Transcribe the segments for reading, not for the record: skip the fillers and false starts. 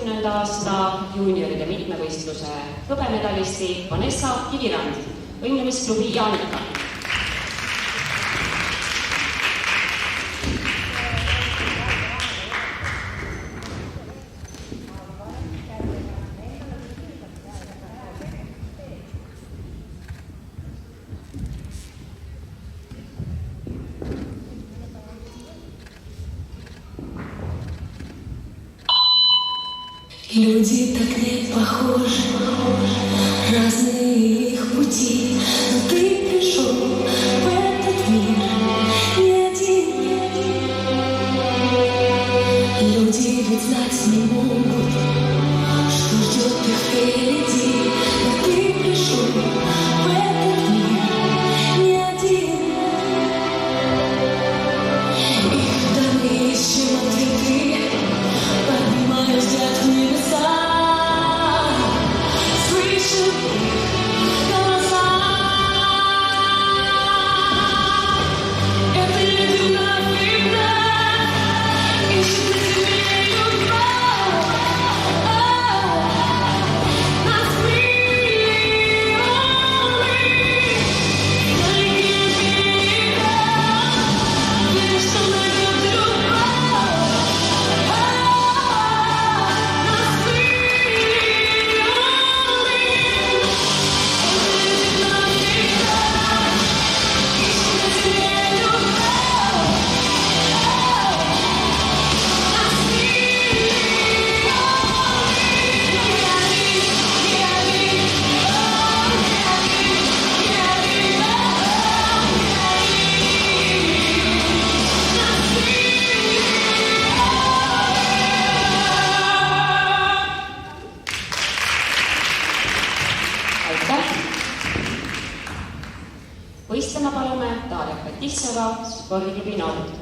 2016. aasta juunioride mitmevõistluse hõbemedalisti Vanessa Kivirand, võimlemisklubi Jaanika. Люди так не похожи, разные их пути, но ты пришел в этот мир не один. Люди ведь знать не могут, что ждет их впереди, но ты пришел в этот мир не один. И когда мы ищем ответы, поднимаю взгляд в небеса, слышу их голоса. Это люди навсегда, ищут в себе любовь. Нас миллионы, далекие берега, веришь, что найдет любовь. Võistlema palume Darja Fatisseva spordiklubi Nord.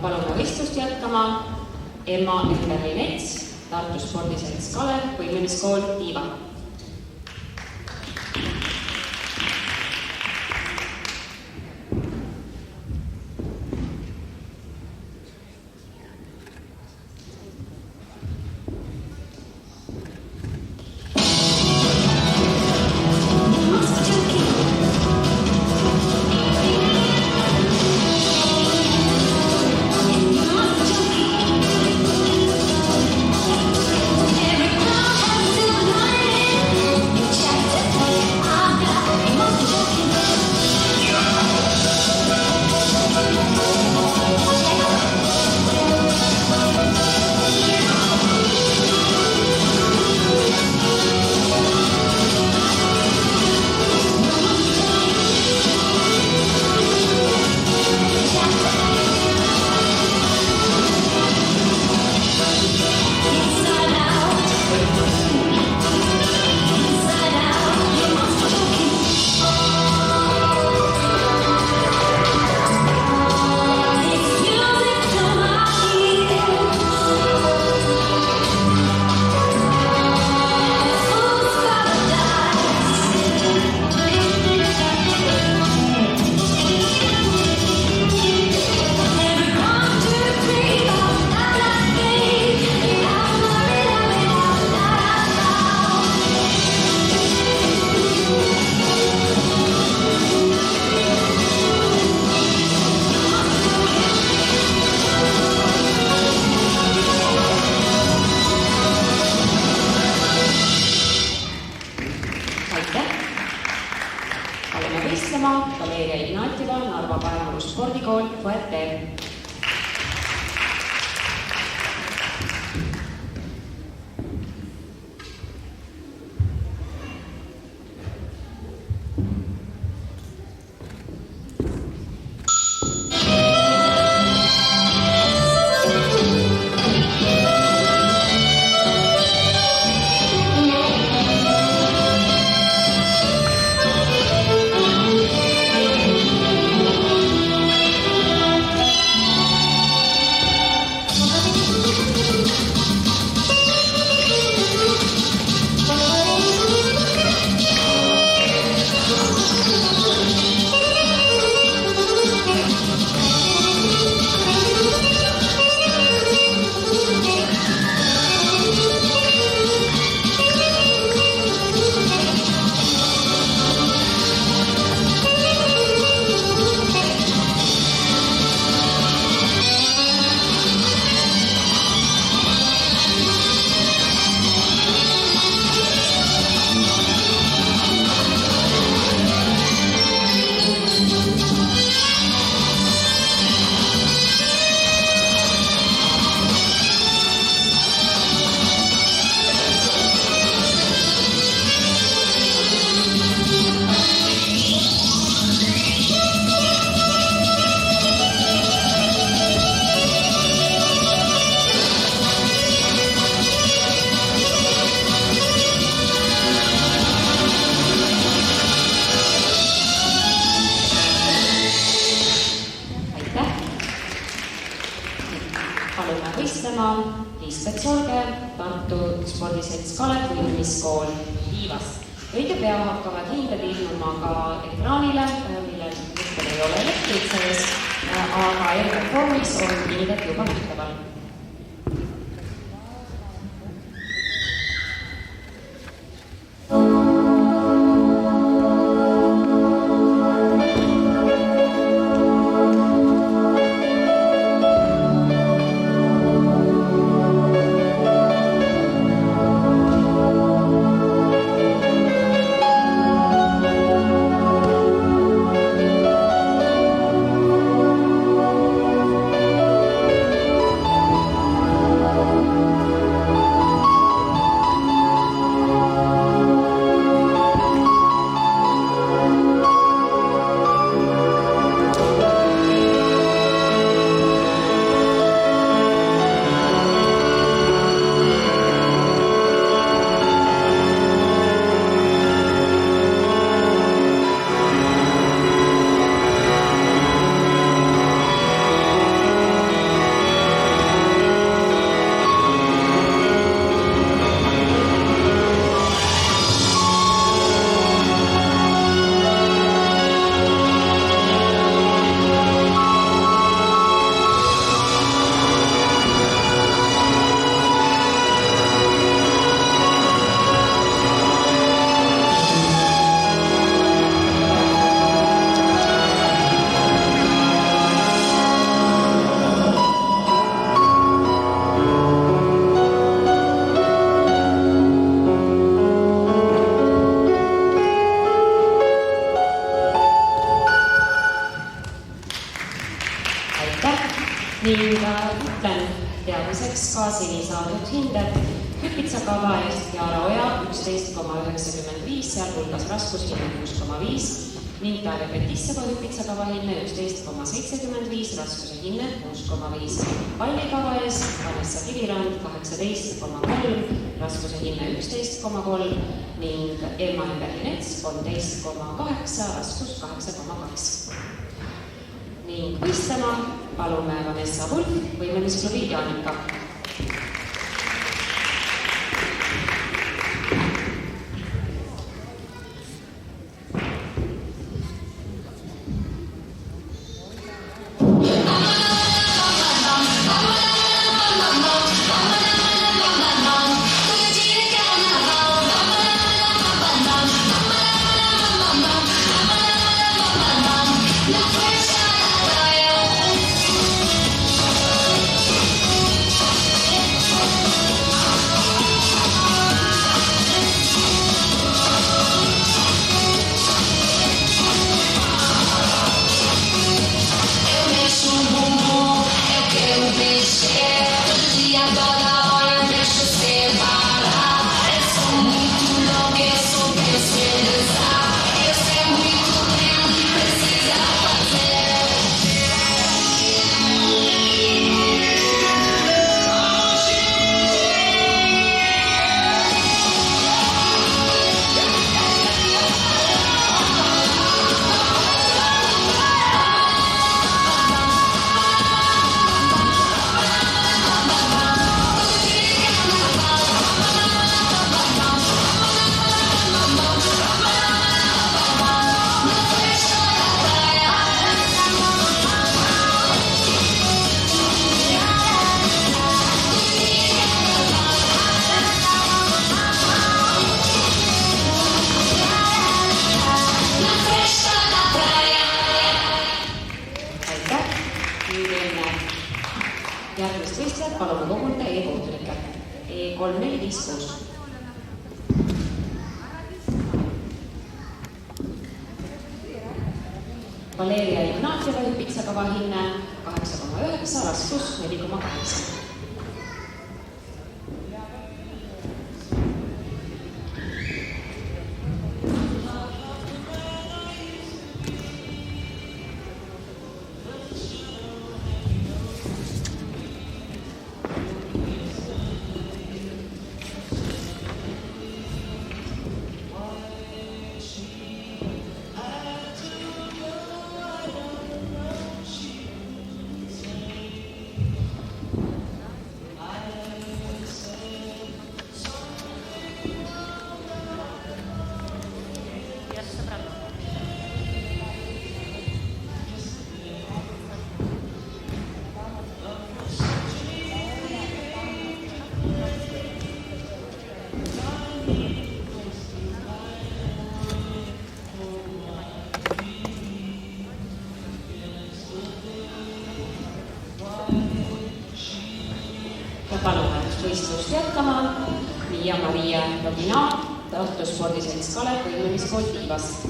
Palume võistlust jätkama Emma Ümberli-Nets, Tartu spordiselts Kalev, võimlemiskool Tiiva. Every time I do palume võistlema Valeria Ignatjeva, Narva Pärnu spordikool Fuerte. Spordiselts Kalev Ujumiskool Tiivas. Õige pea hakkavad hinded ilmuma ka ekraanile, millel hetkel ei ole elektrid sees, aga R-Formis on hinded juba nähtaval. Ning ütlen teadmiseks ka seni saadud hinded hüpitsakava eest Jaara Oja 11,95, sealhulgas raskushinne 6,5 ning Darja Petisseva hüpitsakava hinne 11,75, raskuse hinne 6,5. Pallikava eest Vanessa Kivirand 18,3, raskuse hinne 11,3 ning Emma Berlinets 13,8, raskus 8,2. Ning võistlema palume Vanessa Vulf, võimelmisklubi Jaanika. võistlejad, palume koguneda e-kohtunikke. E3456. Valeria Ignatjeva hüpitsakava hinne 8,9, raskus 4,8. Palume võistlust jätkama Miia-Maria Logina, Tartu spordiselts Kalev võimlemiskool Tiivast.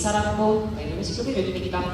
Sarapuu võimlemisklubi rühmiga.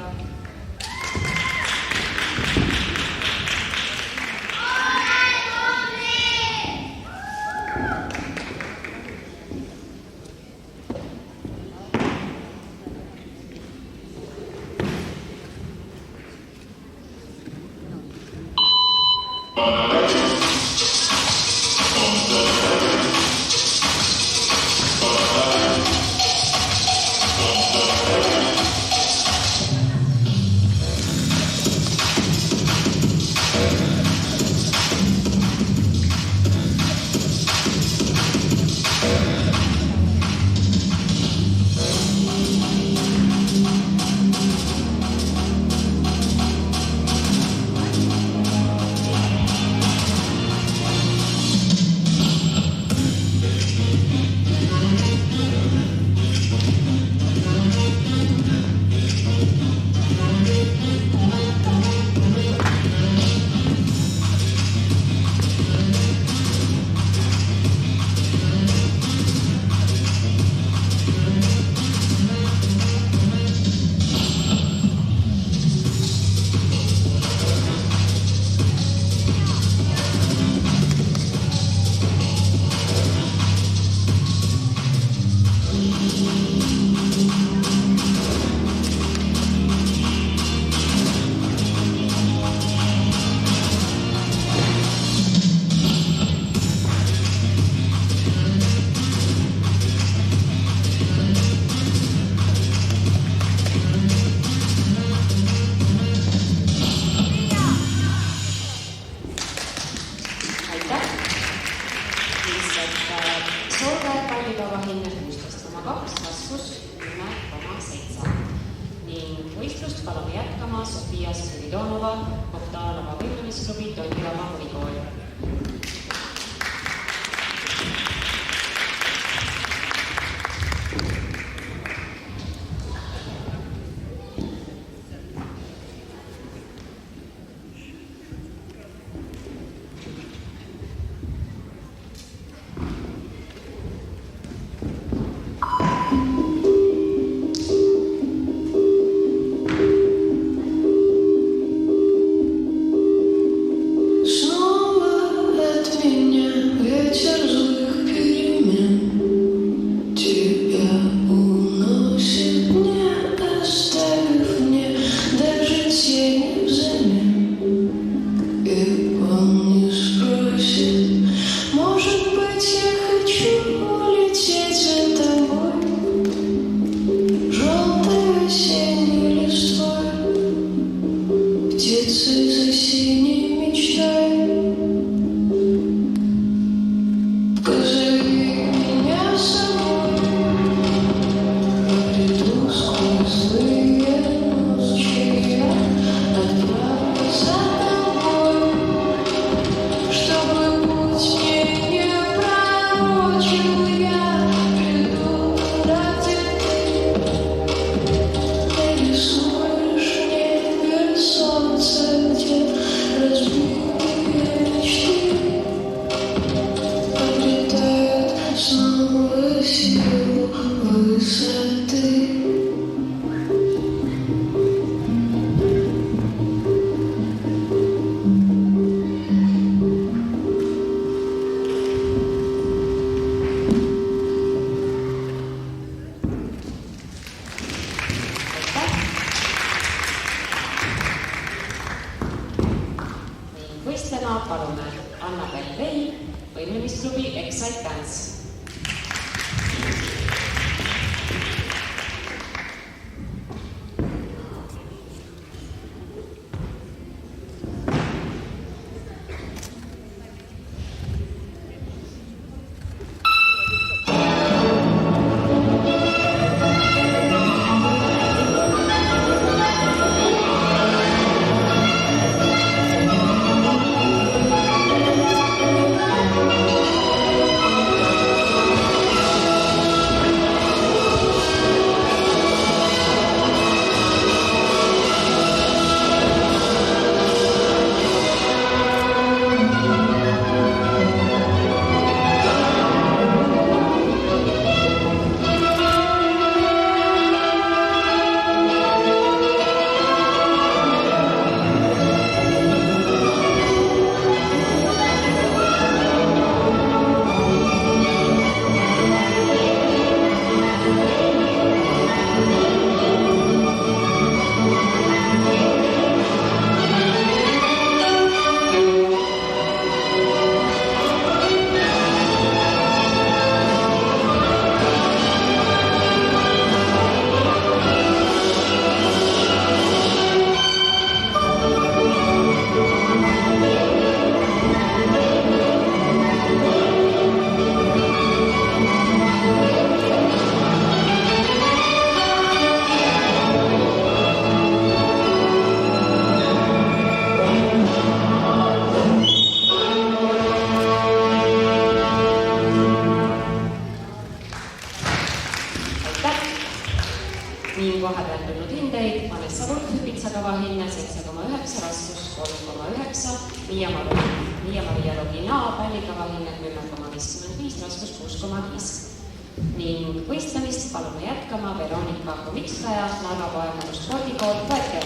Sofia Spiridonova, Bogdanova võimlemisklubi, Tondiraba Põhikool. Palume Annabel Vei, võimlemisklubi Excite Dance. Niin vahepeal tulnud hindeid Vanessa Wolf-Pitsa kavahinne 7,9, raskus 3,9, Miia-Maria Loginaa pallikavahinne 10,55, raskus 6,5. Ning võistlemist palume jätkama Veronika Komikskaja, Narva Poemaru spordikool, võetke!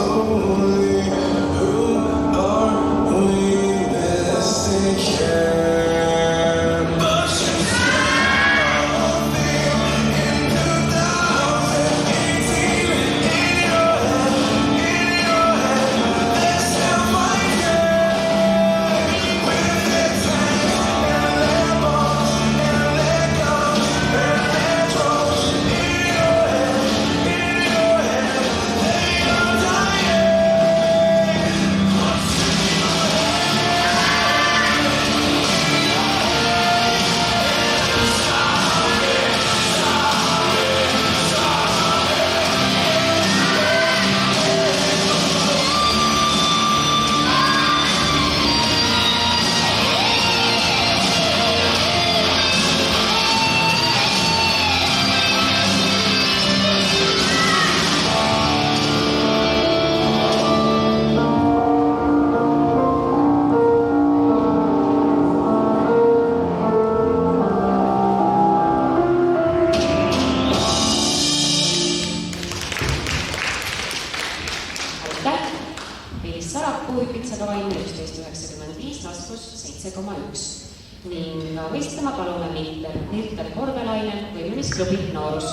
Oh Meelis Sarapuu hüpitsaga vaimne 11.95, raskus 7,1 ning võistlema palume Mirtel Korvelainen võimlemisklubi Noorus.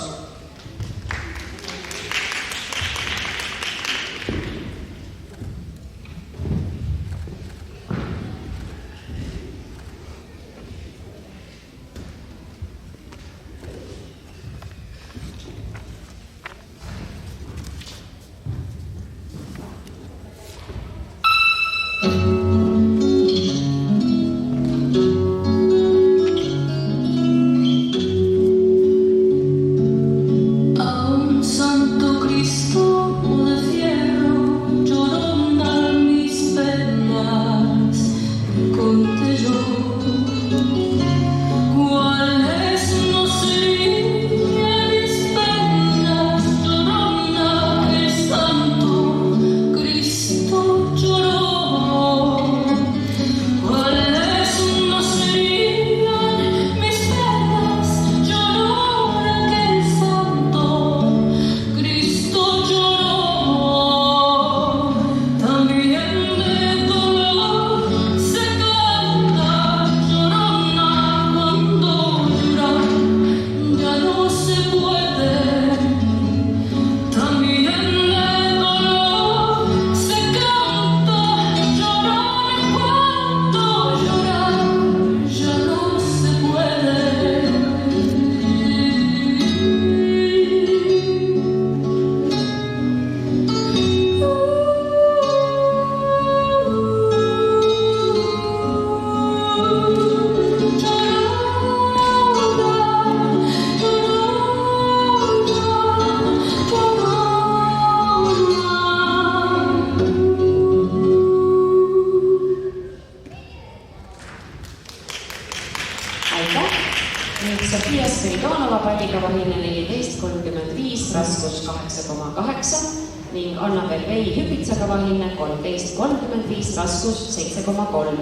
Sofia Spiridonova palliga vahine 14.35, raskus 8,8 ning Annabel Vei hüpitsaga vahine 13.35, raskus 7,3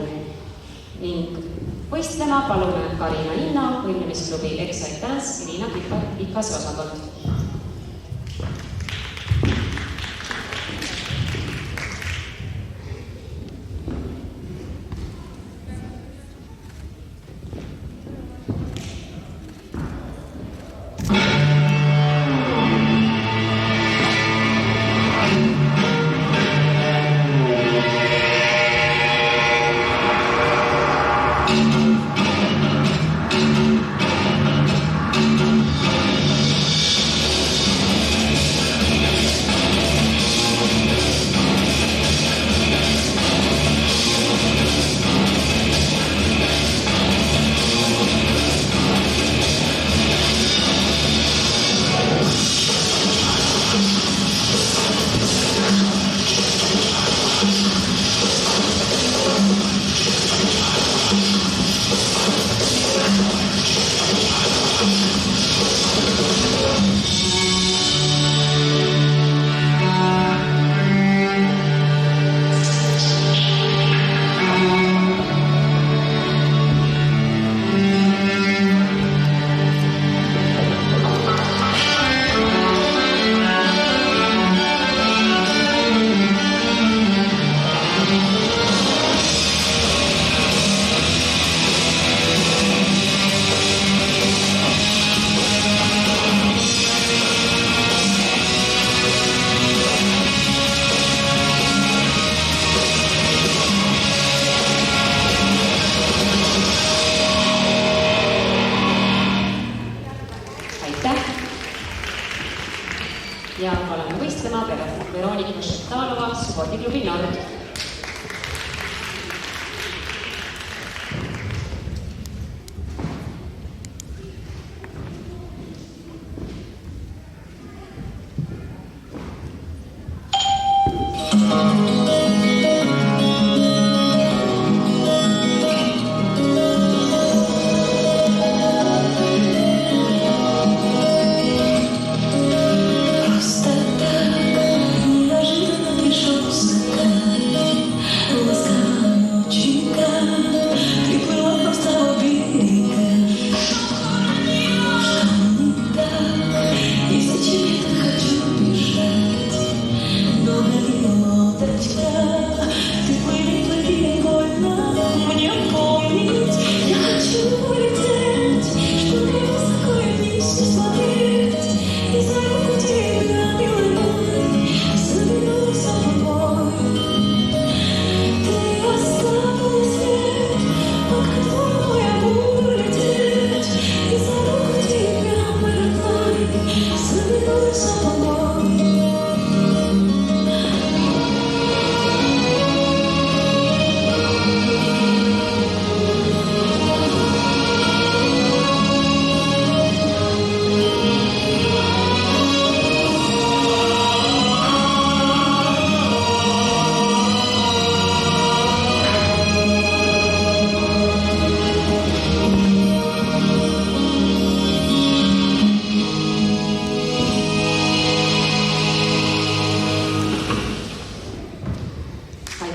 ning võistlema palume Karina Inna võimlemisklubi Excite Dance Irina Pikase osakond. Ja oleme võistlema Veronika Šeptalova spordiklubi Nord. Просто так неожиданно пришел закат.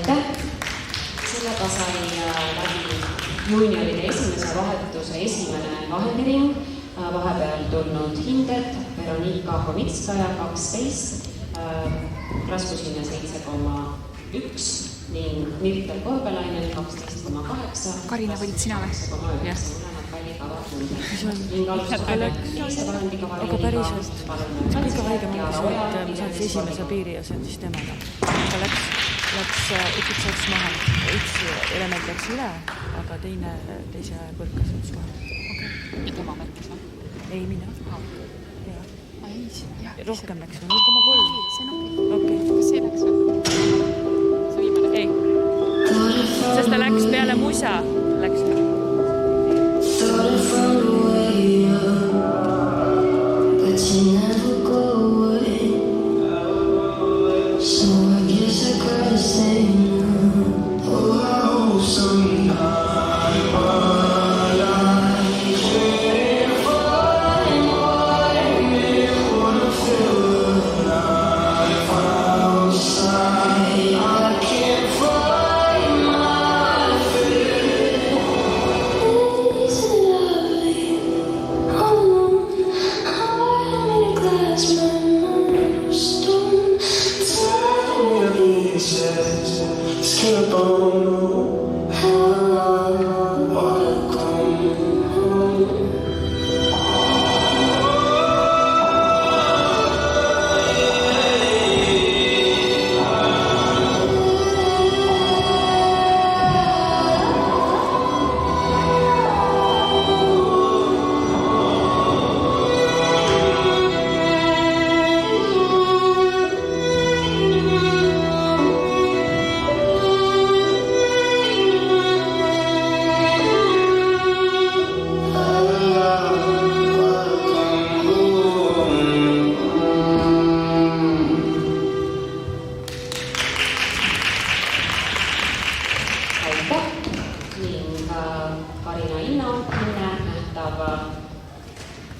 Aitäh! Sellega sai läbi juunioride esimese vahetuse esimene vahendiring. Vahepeal tulnud hinded Veronika Homitskaja 12, Raskushinne 7,1 ning Mirtel Korbelainen 12,8. Karina, võlid sina või? 8,9 mõlemad välikavad hinded. Ning alustusele milliste vahendikava aga päriselt, kõige haigem on see, et ma saaks esimese piiri ja see on siis temaga. Ta läks üks ots maha, üks element läks üle, aga teise põrkas üks maha. Ja tema märkis või? Ei, mina. Rohkem läks või? 0,3. See on okei. Okei. Kas see läks või? See viimane? Ei. Sest ta läks peale musa. Läks.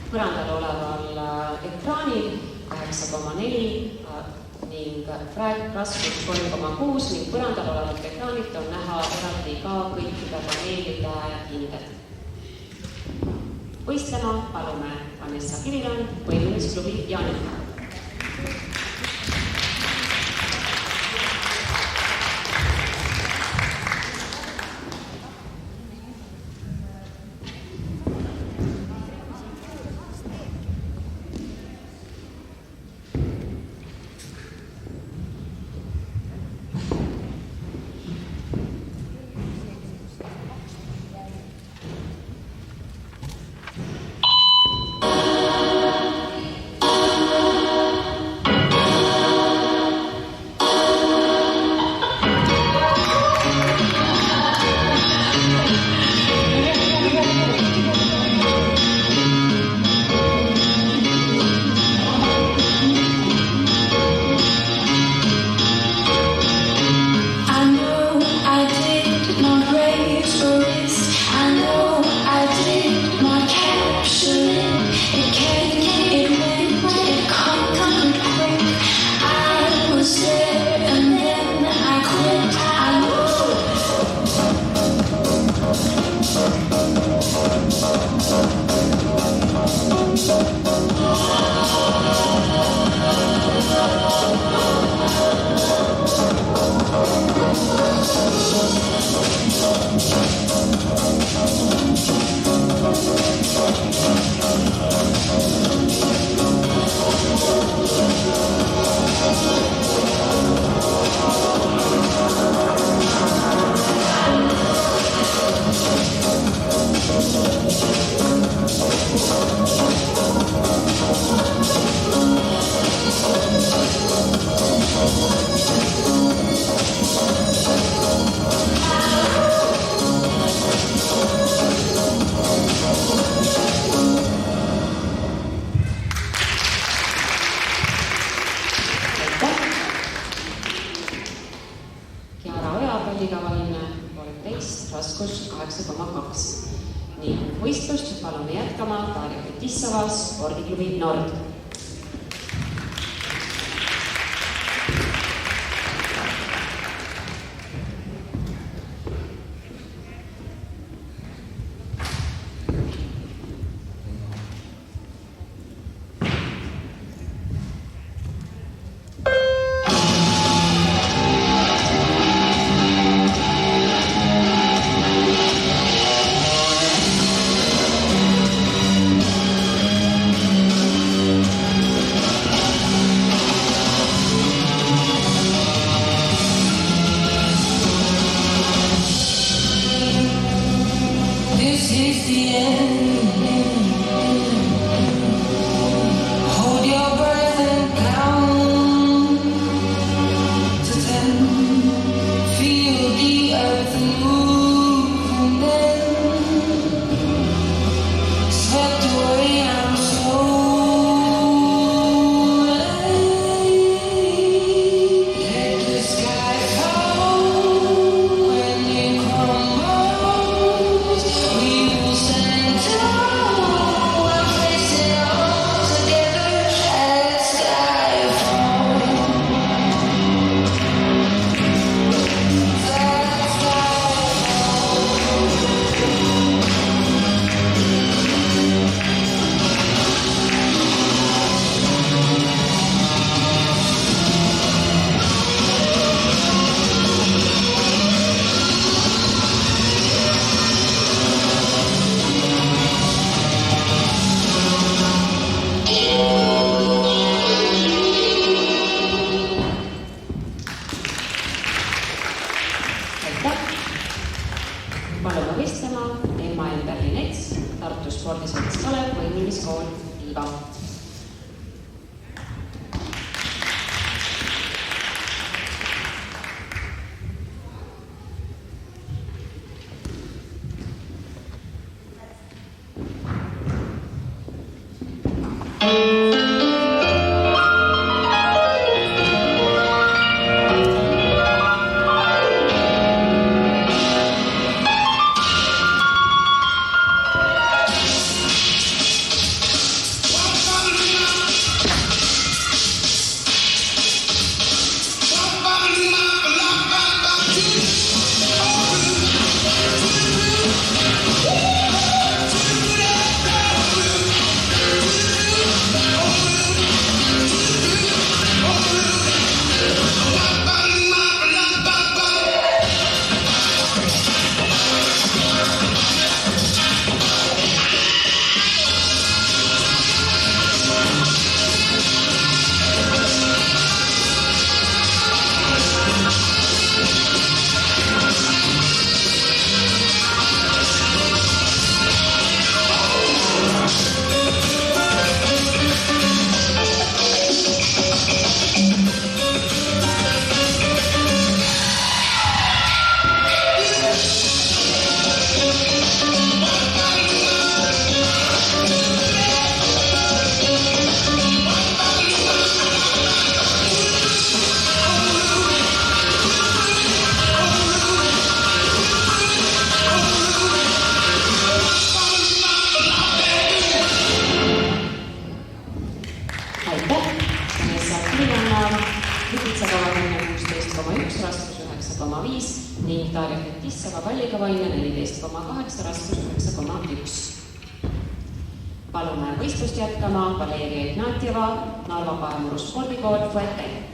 Põrandal oleval ekraanil 8,4 ning raskus 3,6 ning põrandal olevalt ekraanilt on näha eraldi ka kõikide paneelide hinded. Võistlema palume Vanessa Kirilan, Võimulisklubi Jaani. Raskus 8,2. Nii, võistlust palume jätkama Darja Petissova spordiklubi Nord. palume võistlema Emma-Enn Berlinets, Tartu spordiselts Kalev, võimlemiskool Tiiva. ning Darja Fetisseva palligavaine 14,8, raskus 9,1. Palume võistlust jätkama Valeria Ignatjeva, Narva Paemuru spordikool Fuete.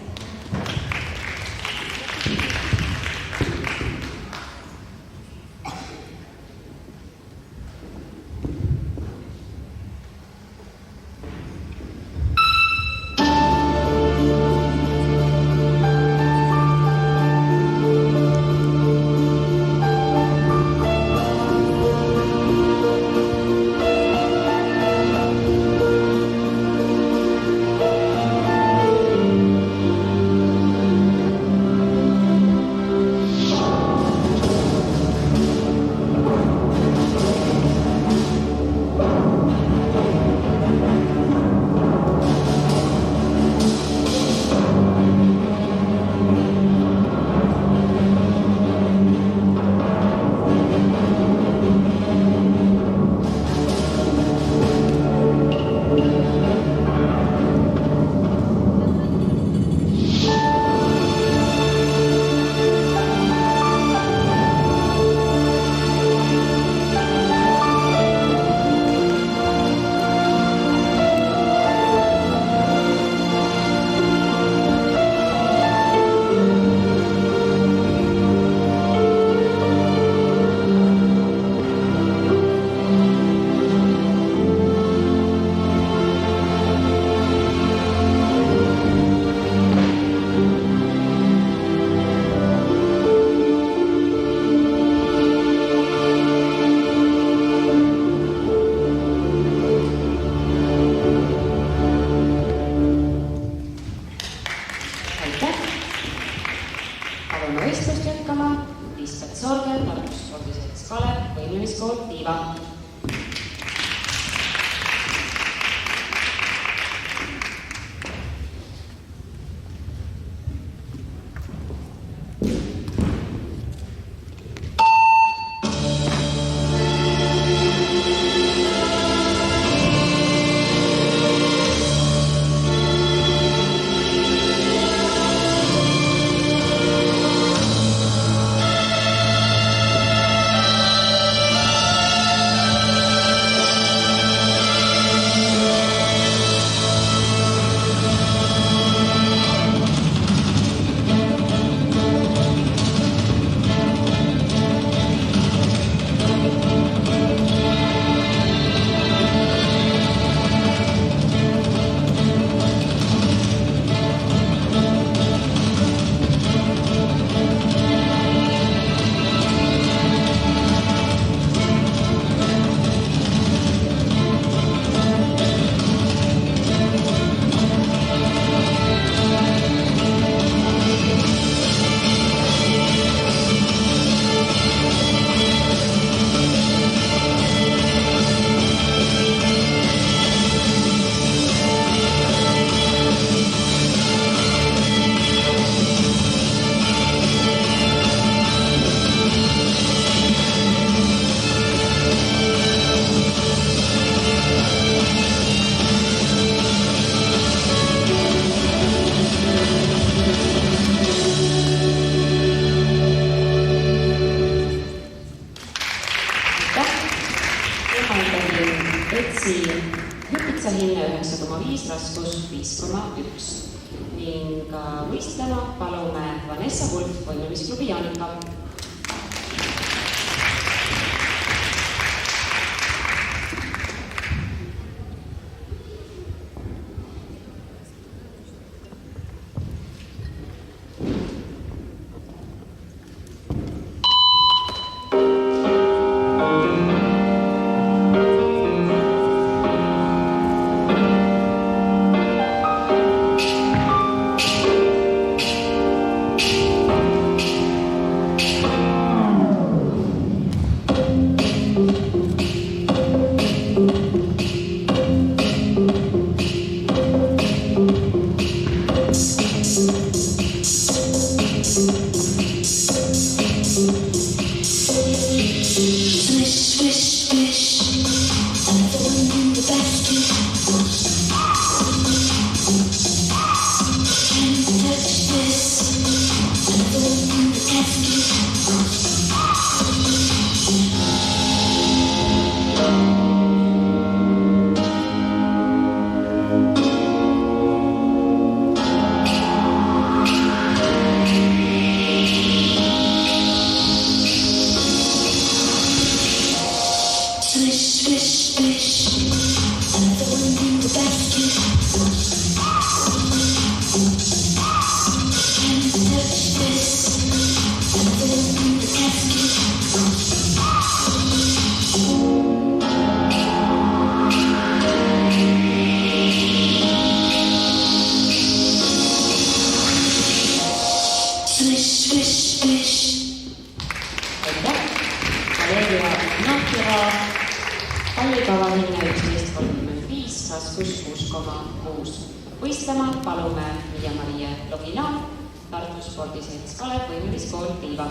edasi hüpitsa hinne 9,5, raskus 5,1 ning võistlema palume Vanessa Wolf, võimelmisklubi Jaanika. Võistlema palume Maria Logina, Tartu spordiselts Kalev, võimelmiskool Tiiva.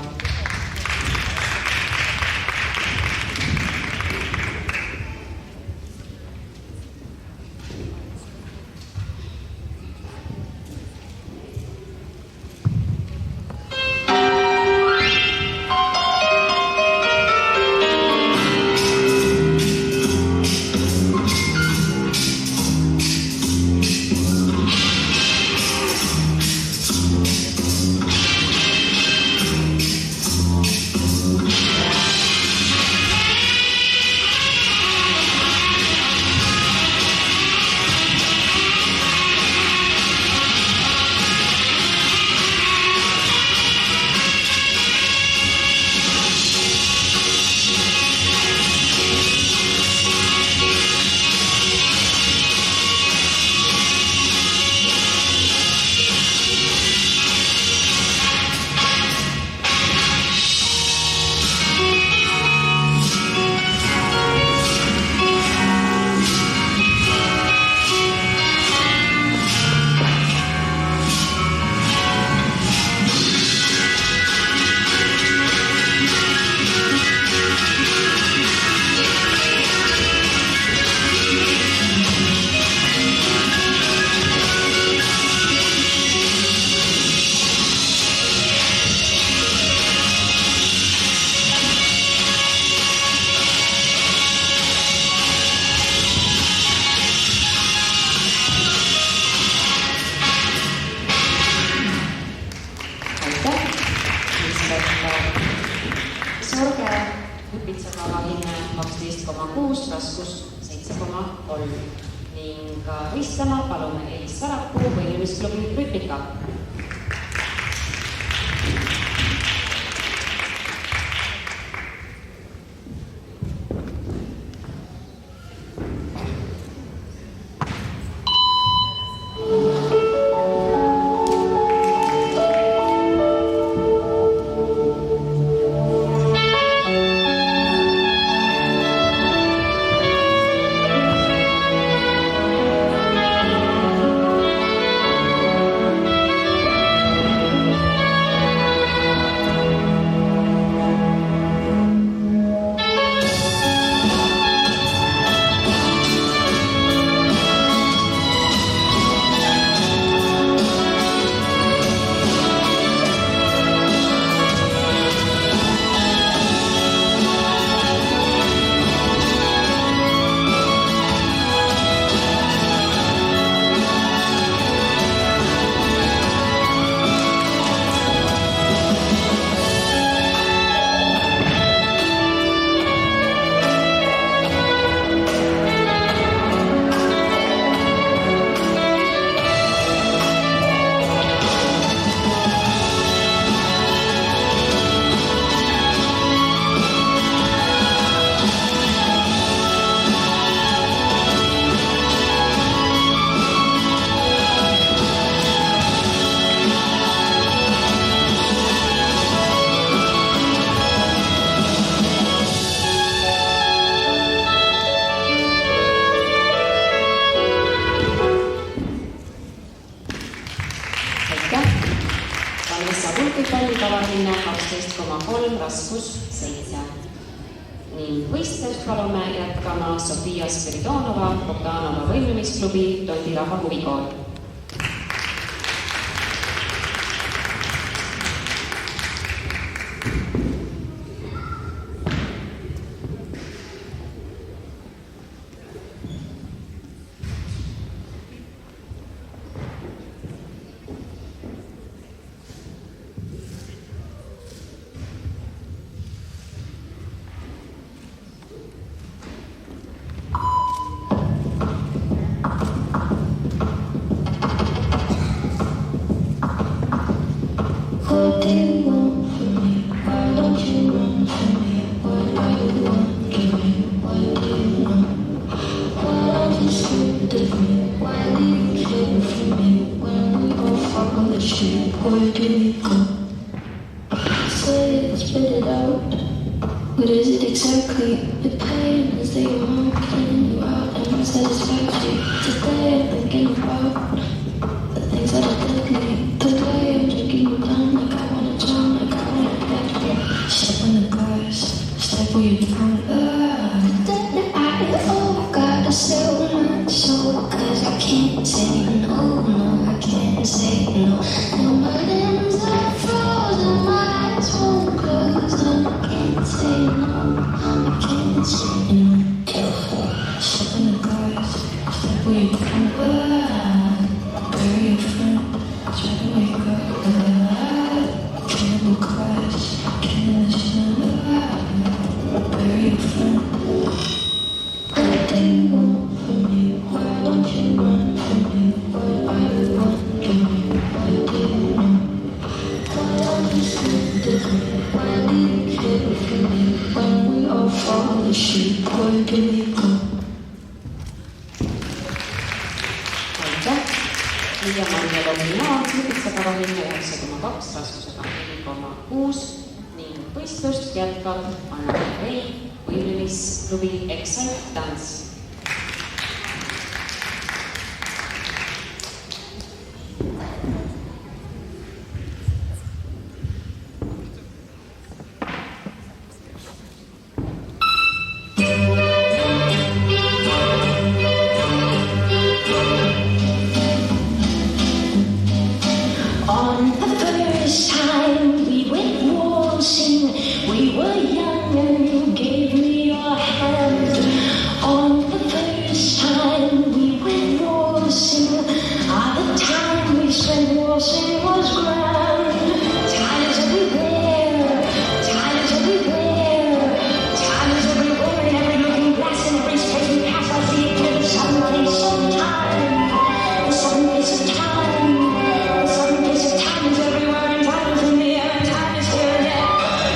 ning võistlema palume Elis Sarapuu võimelmisklubi Rüpika. 17,3 raskus 7. Ning võistlust palume jätkama Sofia Spiridonova, Bogdanova võimlemisklubi Tondiraha huvikool. What do you want from me? Why don't you run from me? What are you wondering? What do you know? What are you scared of me? Why do you care for me? When we all follow the sheep, where do we go? Say it, spit it out. What is it exactly? The pain is that your mom cleaning you out and unsatisfactory. Today I'm thinking about the things that are deadly. Today I'm taking you down like I wanna drown, like I wanna get you. Step on the glass, step where you found I gotta sell my soul, cause I can't say no, no, I can't say no. No, my limbs are frozen, my eyes won't close, no, I can't say no, I can't say no. Step on the glass, step where you found bury your friend, try to wake up. Cannibal class, can't listen. Bury your friend. What do you want from me? Why don't you run from me? What are you wondering? What do you know? What are you scared of me? Why do you care for me? When we all follow the sheep, where do we go? Aitäh! Liia-Maria Lomina, Lüpitsaga vahinne 9,2, raskusega 4,6 ning võistlust jätkab Anna-Rei võimlemisklubi Excite Dance. On the first time we went waltzing, we were young and you gave me your hand. On the first time we went waltzing, the time we spent waltzing was grand. Times everywhere, times everywhere, times everywhere, in every looking glass, in every space we pass, I see it through the sudden place of time, the sudden place of time. Time is everywhere and time is in the air and time is here and there.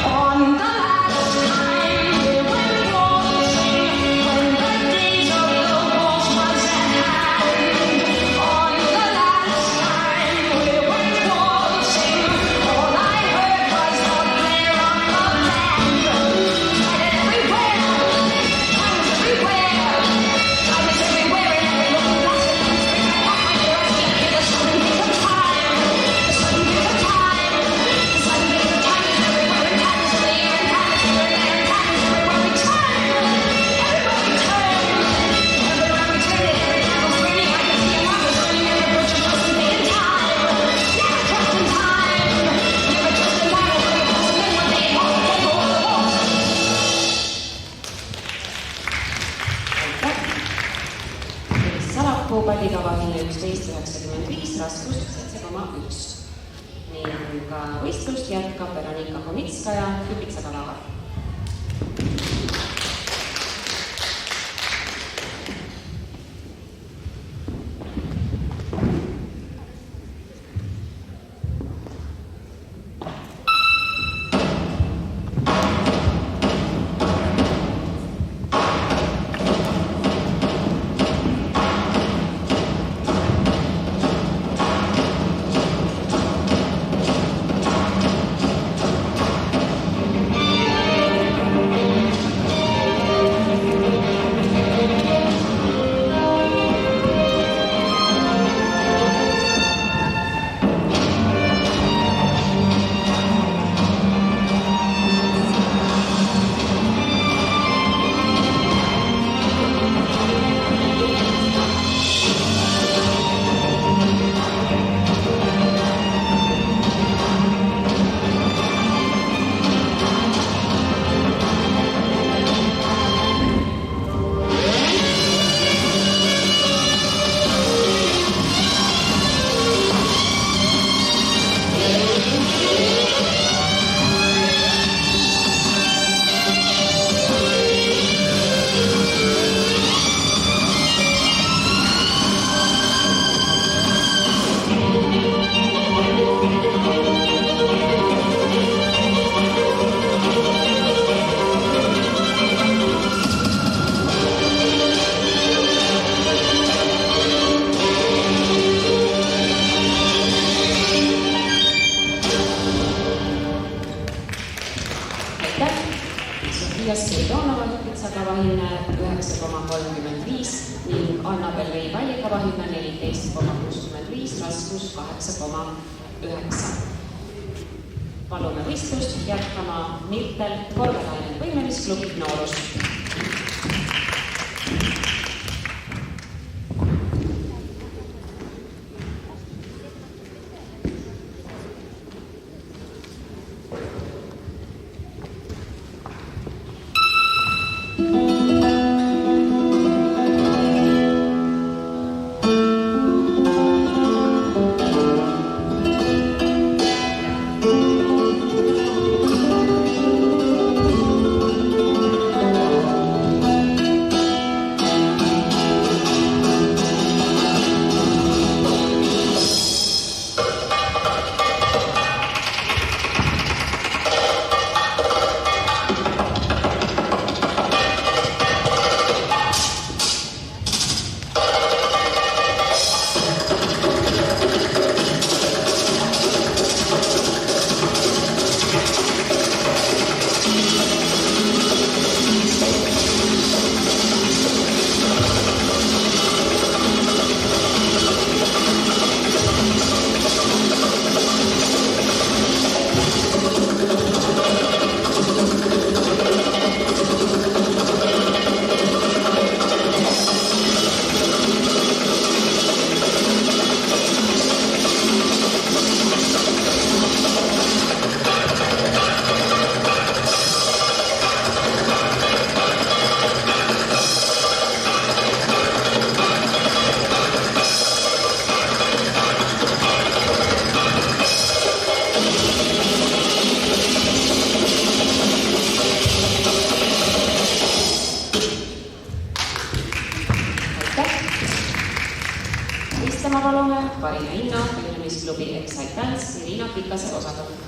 On the last time we went waltzing, when the days of the waltz was at hand. On the last time we went waltzing, all I heard was the blare of the band. Time is everywhere, time is everywhere, in every looking glass, in every space I pass, my dear, I see it through the sudden place of time. Palliga vahinne 11,95, raskus 7,1. Ning võistlust jätkab Veronika Homitskaja Lüpitsaga laval. aitäh! Sofia Spiridonova hüpitsakavahinne 9,35 ning Annabel Vei-Valli kavahinne 14,65, raskus 8,9. Palume võistlust jätkama Mirtel Korvelainen võimlemisklubi Noorus. Karina Inno, Võimlemisklubi Excitance, Irina Pikase osakond.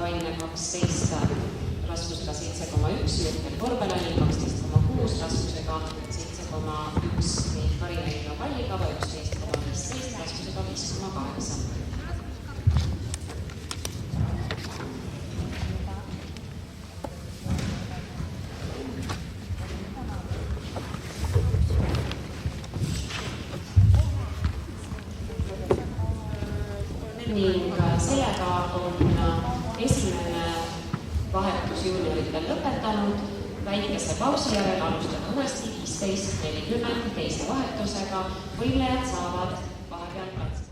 Vainne 12, raskusega 7,1, Jürgen Korbelani 12,6, raskusega 7,1 ning Kari-Leila Pallikava 11,15, raskusega 5,8. Ning sellega on esimene vahetus juunioritel lõpetanud. Väikese pausi järel alustada uuesti 15:40 teise vahetusega. Võimlejad saavad vahepeal katsida.